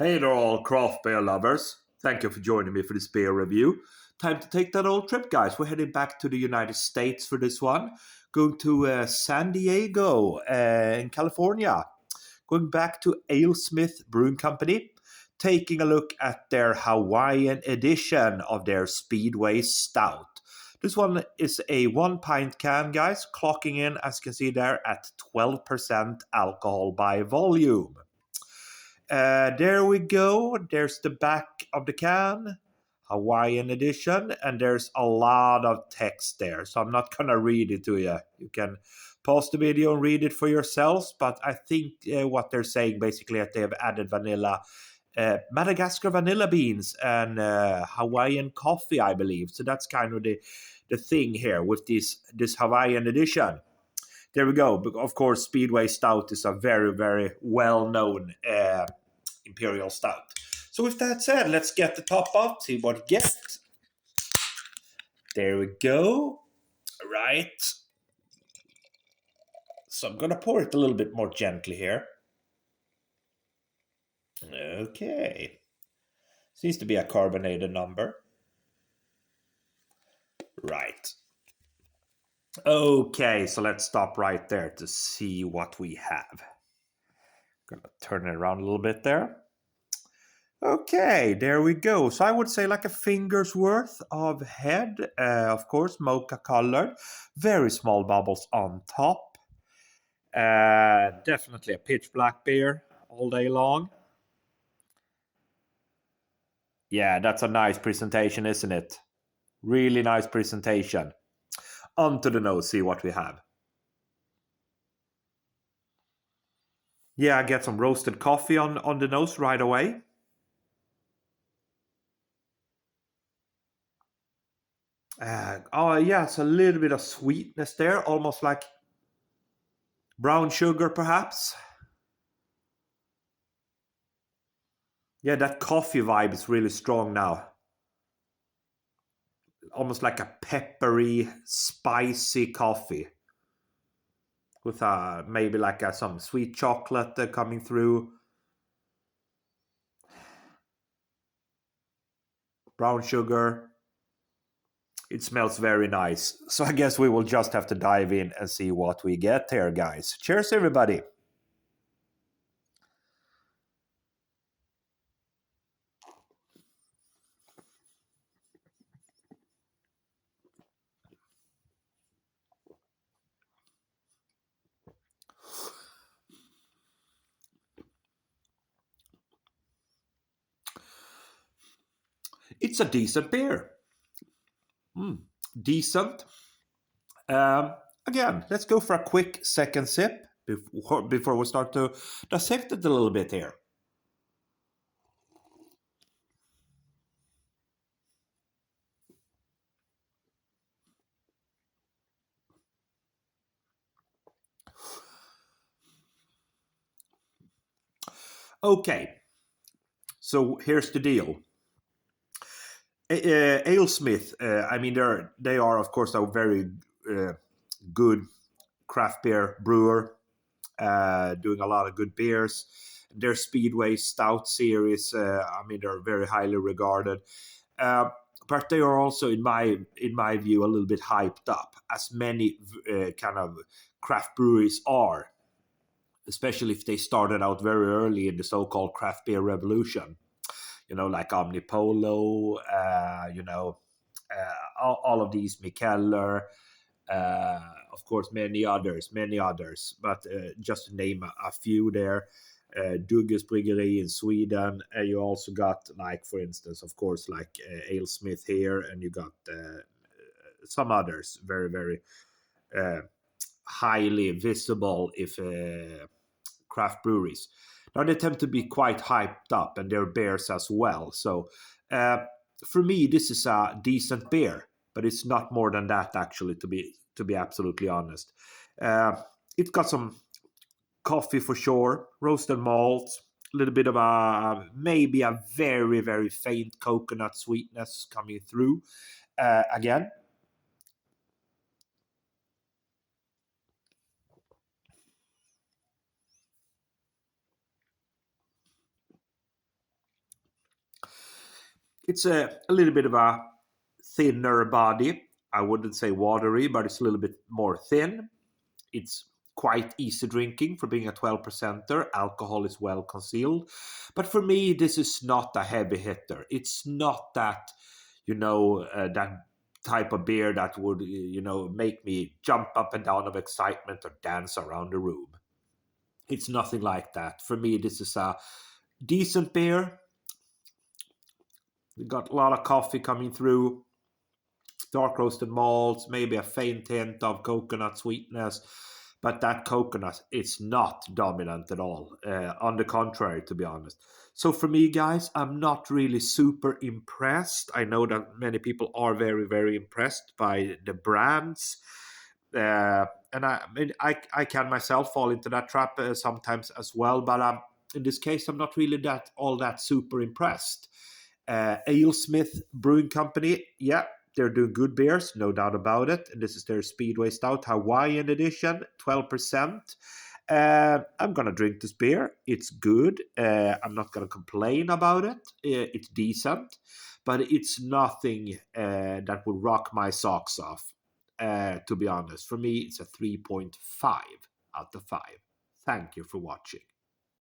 Hey there, all craft beer lovers. Thank you for joining me for this beer review. Time to take that old trip, guys. We're heading back to the United States for this one. Going to San Diego in California. Going back to Alesmith Brewing Company. Taking a look at their Hawaiian edition of their Speedway Stout. This one is a 1 pint can, guys, clocking in, as you can see there, at 12% alcohol by volume. There we go. There's the back of the can, Hawaiian edition, and there's a lot of text there. So I'm not going to read it to you. You can pause the video and read it for yourselves. But I think what they're saying basically that they have added vanilla, Madagascar vanilla beans and Hawaiian coffee, I believe. So that's kind of the thing here with this Hawaiian edition. There we go. Of course, Speedway Stout is a very, very well-known Imperial Stout. So with that said, let's get the top off, see what it gets. There we go. Right. So I'm going to pour it a little bit more gently here. Okay. Seems to be a carbonated number. Right. Okay, so let's stop right there to see what we have. Gonna turn it around a little bit there. Okay, there we go. So I would say like a finger's worth of head, of course, mocha colored. Very small bubbles on top. Definitely a pitch black beer all day long. Yeah, that's a nice presentation, isn't it? Really nice presentation. Onto the nose, see what we have. Yeah, I get some roasted coffee on the nose right away. Oh, yeah, it's a little bit of sweetness there, almost like brown sugar, perhaps. Yeah, that coffee vibe is really strong now. Almost like a peppery, spicy coffee. With maybe like some sweet chocolate coming through. Brown sugar. It smells very nice. So I guess we will just have to dive in and see what we get here, guys. Cheers, everybody. It's a decent beer. Decent. Again, let's go for a quick second sip before we start to dissect it a little bit here. Okay, so here's the deal. Alesmith, I mean, they are of course a very good craft beer brewer, doing a lot of good beers. Their Speedway Stout series, I mean, they're very highly regarded. But they are also, in my view, a little bit hyped up, as many kind of craft breweries are, especially if they started out very early in the so-called craft beer revolution. You know, like Omnipolo, all of these, Mikkeller, of course, many others. But just to name a few there, Dugges Bryggeri in Sweden. You also got, like, for instance, of course, like Alesmith here, and you got some others, very, very highly visible, if craft breweries. Now they tend to be quite hyped up, and they're beers as well. So for me, this is a decent beer, but it's not more than that, actually, to be absolutely honest. It's got some coffee for sure, roasted malts, a little bit of maybe a very, very faint coconut sweetness coming through. Again, It's a little bit of a thinner body. I wouldn't say watery, but it's a little bit more thin. It's quite easy drinking for being a 12%er. Alcohol is well concealed. But for me, this is not a heavy hitter. It's not that, that type of beer that would, make me jump up and down of excitement or dance around the room. It's nothing like that. For me, this is a decent beer. We got a lot of coffee coming through, dark roasted malts, maybe a faint hint of coconut sweetness, but that coconut it's not dominant at all. On the contrary, to be honest. So for me, guys, I'm not really super impressed. I know that many people are very, very impressed by the brands. And I can myself fall into that trap sometimes as well, but in this case, I'm not really that super impressed. Alesmith Brewing Company, yeah, they're doing good beers, no doubt about it. And this is their Speedway Stout Hawaiian edition, 12%. I'm gonna drink this beer. It's good. I'm not gonna complain about it. It's decent, but it's nothing that would rock my socks off. To be honest, for me, it's a 3.5 out of 5. Thank you for watching.